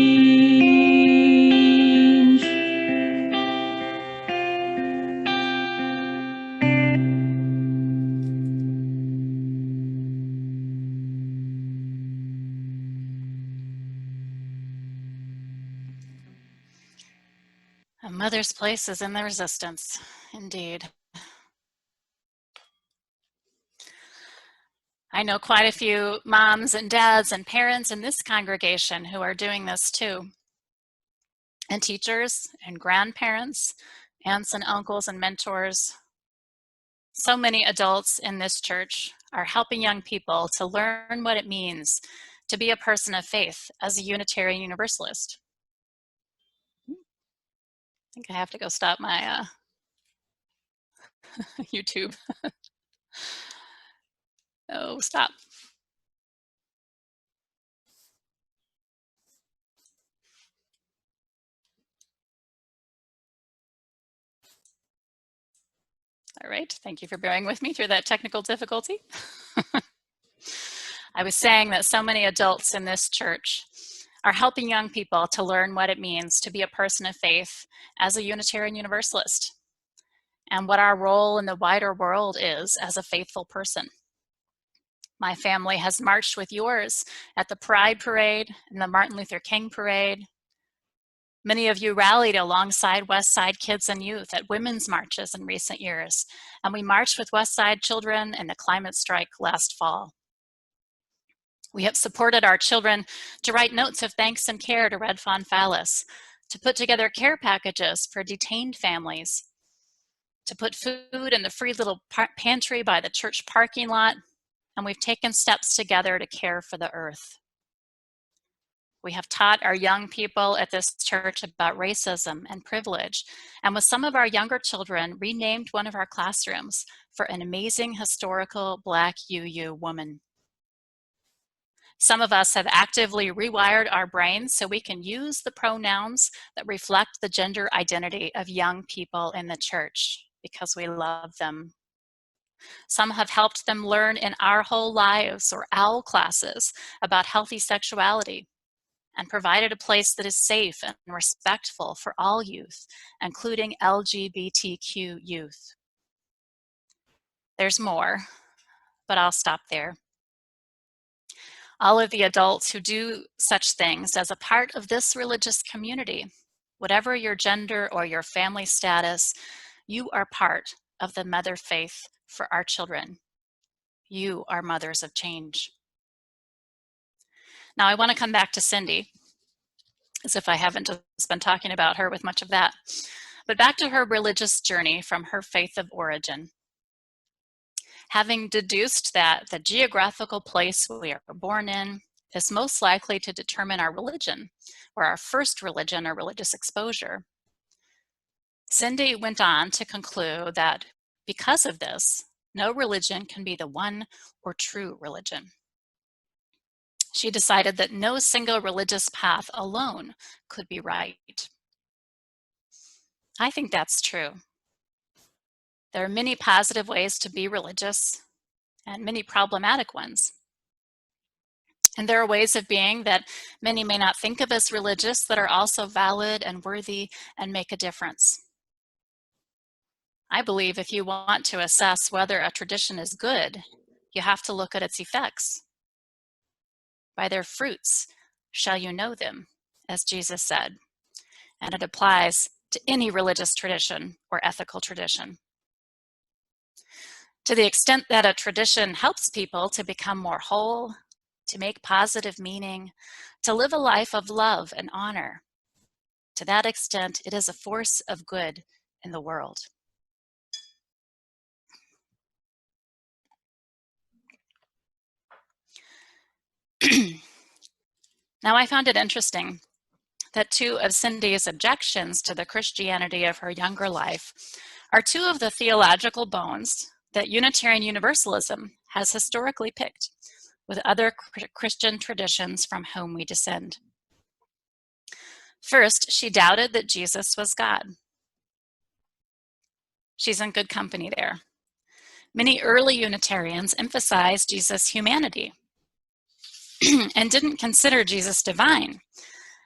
A mother's place is in the resistance, indeed. I know quite a few moms and dads and parents in this congregation who are doing this too. And teachers and grandparents, aunts and uncles and mentors. So many adults in this church are helping young people to learn what it means to be a person of faith as a Unitarian Universalist. I think I have to go stop my YouTube. Oh, stop. All right, thank you for bearing with me through that technical difficulty. I was saying that so many adults in this church are helping young people to learn what it means to be a person of faith as a Unitarian Universalist. and what our role in the wider world is as a faithful person. My family has marched with yours at the Pride Parade and the Martin Luther King Parade. Many of you rallied alongside West Side kids and youth at women's marches in recent years, and we marched with West Side children in the climate strike last fall. We have supported our children to write notes of thanks and care to Red Fawn Phallus, to put together care packages for detained families, to put food in the free little pantry by the church parking lot, and we've taken steps together to care for the earth. We have taught our young people at this church about racism and privilege, and with some of our younger children, renamed one of our classrooms for an amazing historical Black UU woman. Some of us have actively rewired our brains so we can use the pronouns that reflect the gender identity of young people in the church because we love them. Some have helped them learn in Our Whole Lives or OWL classes about healthy sexuality and provided a place that is safe and respectful for all youth, including LGBTQ youth. There's more, but I'll stop there. All of the adults who do such things as a part of this religious community, whatever your gender or your family status, you are part of the mother faith for our children. You are mothers of change. Now I want to come back to Cindy, as if I haven't just been talking about her with much of that, but back to her religious journey from her faith of origin. Having deduced that the geographical place we are born in is most likely to determine our religion, or our first religion or religious exposure, Cindy went on to conclude that because of this, no religion can be the one or true religion. She decided that no single religious path alone could be right. I think that's true. There are many positive ways to be religious and many problematic ones. And there are ways of being that many may not think of as religious that are also valid and worthy and make a difference. I believe if you want to assess whether a tradition is good, you have to look at its effects. By their fruits shall you know them, as Jesus said. And it applies to any religious tradition or ethical tradition. To the extent that a tradition helps people to become more whole, to make positive meaning, to live a life of love and honor, to that extent, it is a force of good in the world. Now, I found it interesting that two of Cindy's objections to the Christianity of her younger life are two of the theological bones that Unitarian Universalism has historically picked with other Christian traditions from whom we descend. First, she doubted that Jesus was God. She's in good company there. Many early Unitarians emphasized Jesus' humanity and didn't consider Jesus divine,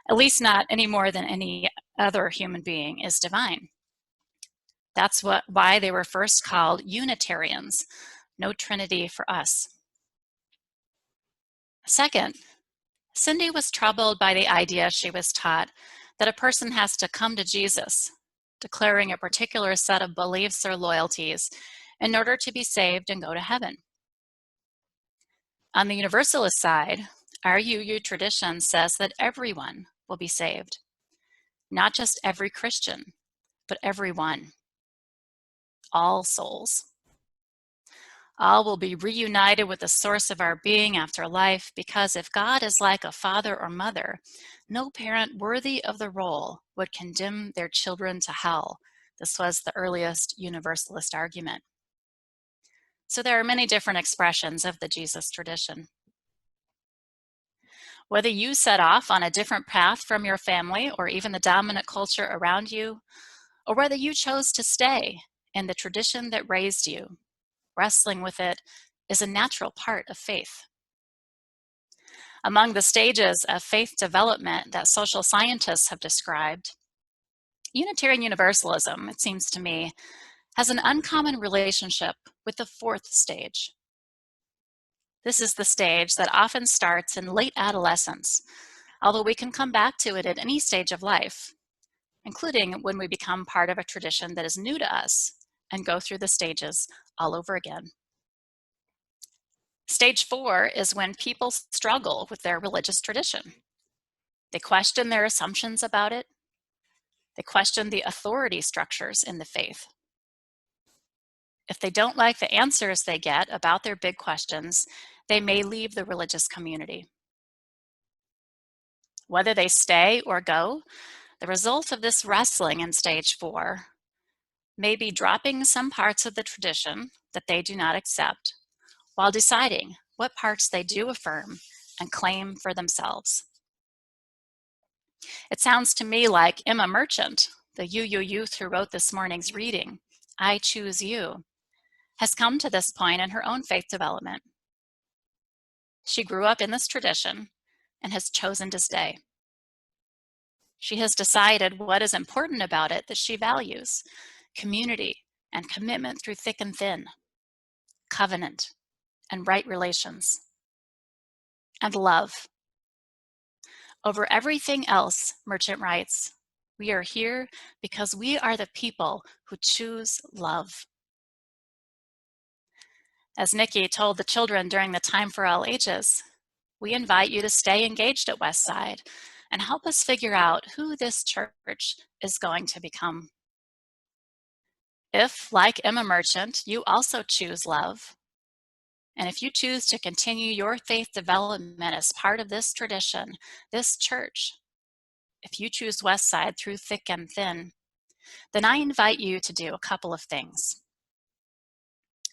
at least not any more than any other human being is divine. That's why they were first called Unitarians, no Trinity for us. Second, Cindy was troubled by the idea she was taught that a person has to come to Jesus, declaring a particular set of beliefs or loyalties in order to be saved and go to heaven. On the Universalist side, our UU tradition says that everyone will be saved. Not just every Christian, but everyone. All souls. All will be reunited with the source of our being after life, because if God is like a father or mother, no parent worthy of the role would condemn their children to hell. This was the earliest Universalist argument. So there are many different expressions of the Jesus tradition. Whether you set off on a different path from your family or even the dominant culture around you, or whether you chose to stay in the tradition that raised you, wrestling with it is a natural part of faith. Among the stages of faith development that social scientists have described, Unitarian Universalism, it seems to me, has an uncommon relationship with the fourth stage. This is the stage that often starts in late adolescence, although we can come back to it at any stage of life, including when we become part of a tradition that is new to us and go through the stages all over again. Stage 4 is when people struggle with their religious tradition. They question their assumptions about it. They question the authority structures in the faith. If they don't like the answers they get about their big questions, they may leave the religious community. Whether they stay or go, the result of this wrestling in stage 4 may be dropping some parts of the tradition that they do not accept, while deciding what parts they do affirm and claim for themselves. It sounds to me like Emma Merchant, the UU youth who wrote this morning's reading, I Choose You, has come to this point in her own faith development. She grew up in this tradition and has chosen to stay. She has decided what is important about it that she values: community and commitment through thick and thin, covenant and right relations, and love. Over everything else, Merchant writes, we are here because we are the people who choose love. As Nikki told the children during the Time for All Ages, we invite you to stay engaged at Westside and help us figure out who this church is going to become. If, like Emma Merchant, you also choose love, and if you choose to continue your faith development as part of this tradition, this church, if you choose Westside through thick and thin, then I invite you to do a couple of things.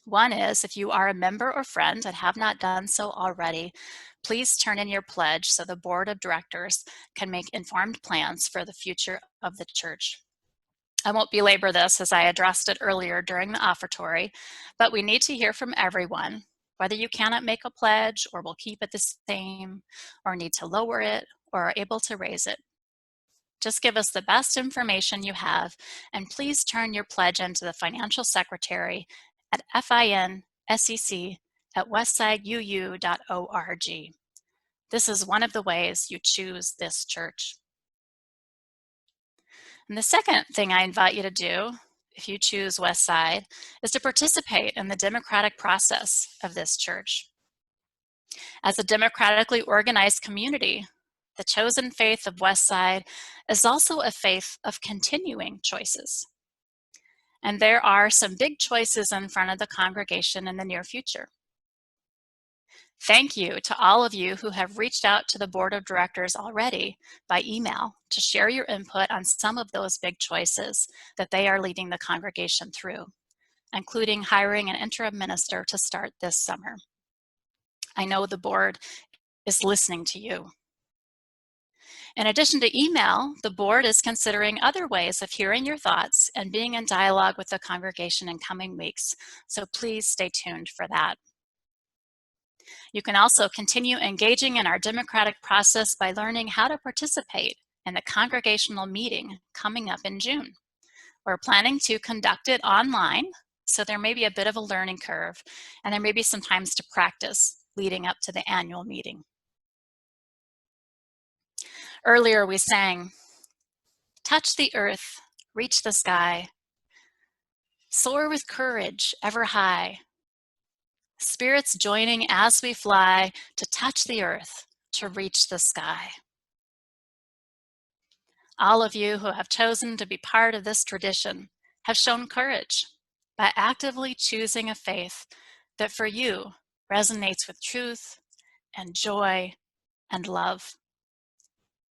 One is, if you are a member or friend and have not done so already, please turn in your pledge so the board of directors can make informed plans for the future of the church. I won't belabor this as I addressed it earlier during the offertory, but we need to hear from everyone, whether you cannot make a pledge or will keep it the same, or need to lower it, or are able to raise it. Just give us the best information you have, and please turn your pledge into the financial secretary at finsec@westsideuu.org. This is one of the ways you choose this church. And the second thing I invite you to do, if you choose Westside, is to participate in the democratic process of this church. As a democratically organized community, the chosen faith of Westside is also a faith of continuing choices. And there are some big choices in front of the congregation in the near future. Thank you to all of you who have reached out to the board of directors already by email to share your input on some of those big choices that they are leading the congregation through, including hiring an interim minister to start this summer. I know the board is listening to you. In addition to email, the board is considering other ways of hearing your thoughts and being in dialogue with the congregation in coming weeks, so please stay tuned for that. You can also continue engaging in our democratic process by learning how to participate in the congregational meeting coming up in June. We're planning to conduct it online, so there may be a bit of a learning curve, and there may be some times to practice leading up to the annual meeting. Earlier we sang, touch the earth, reach the sky, soar with courage ever high, spirits joining as we fly to touch the earth, to reach the sky. All of you who have chosen to be part of this tradition have shown courage by actively choosing a faith that for you resonates with truth and joy and love.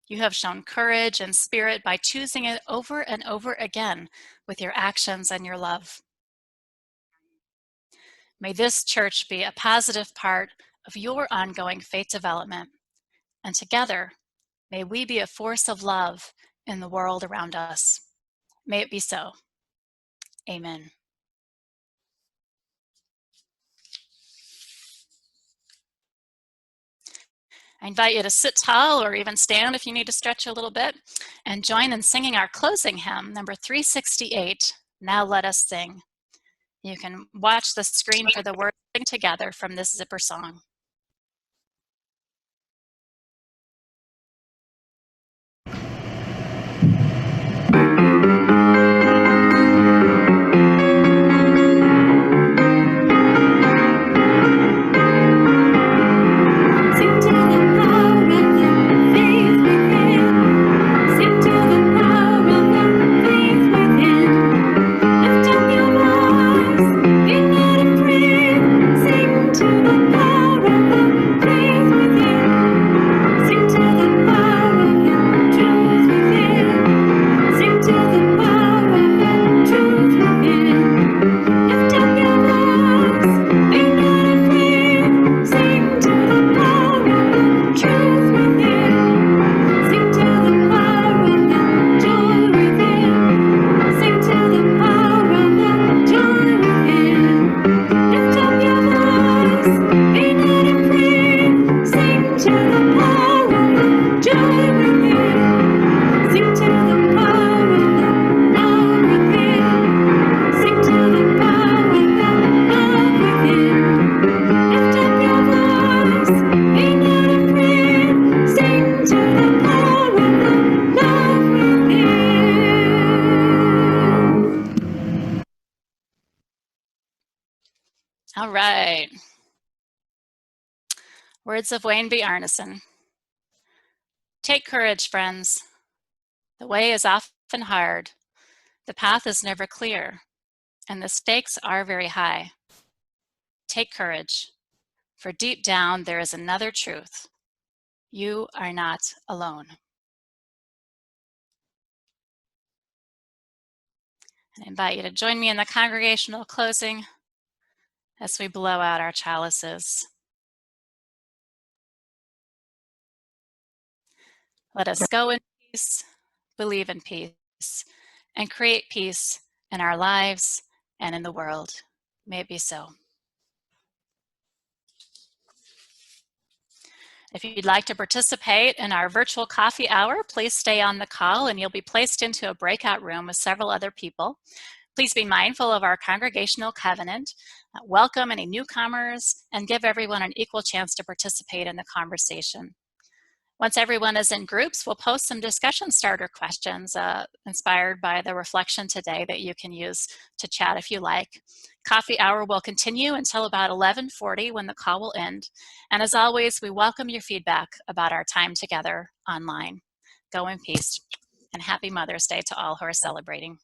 You have shown courage and spirit by choosing it over and over again with your actions and your love. May this church be a positive part of your ongoing faith development, and together, may we be a force of love in the world around us. May it be so. Amen. I invite you to sit tall or even stand if you need to stretch a little bit, and join in singing our closing hymn, number 368, Now Let Us Sing. You can watch the screen for the words together from this zipper song. All right. Words of Wayne B. Arneson. Take courage, friends. The way is often hard. The path is never clear, and the stakes are very high. Take courage, for deep down there is another truth. You are not alone. I invite you to join me in the congregational closing as we blow out our chalices. Let us go in peace, believe in peace, and create peace in our lives and in the world. May it be so. If you'd like to participate in our virtual coffee hour, please stay on the call and you'll be placed into a breakout room with several other people. Please be mindful of our congregational covenant, welcome any newcomers, and give everyone an equal chance to participate in the conversation. Once everyone is in groups, we'll post some discussion starter questions inspired by the reflection today that you can use to chat if you like. Coffee hour will continue until about 11:40 when the call will end. And as always, we welcome your feedback about our time together online. Go in peace, and happy Mother's Day to all who are celebrating.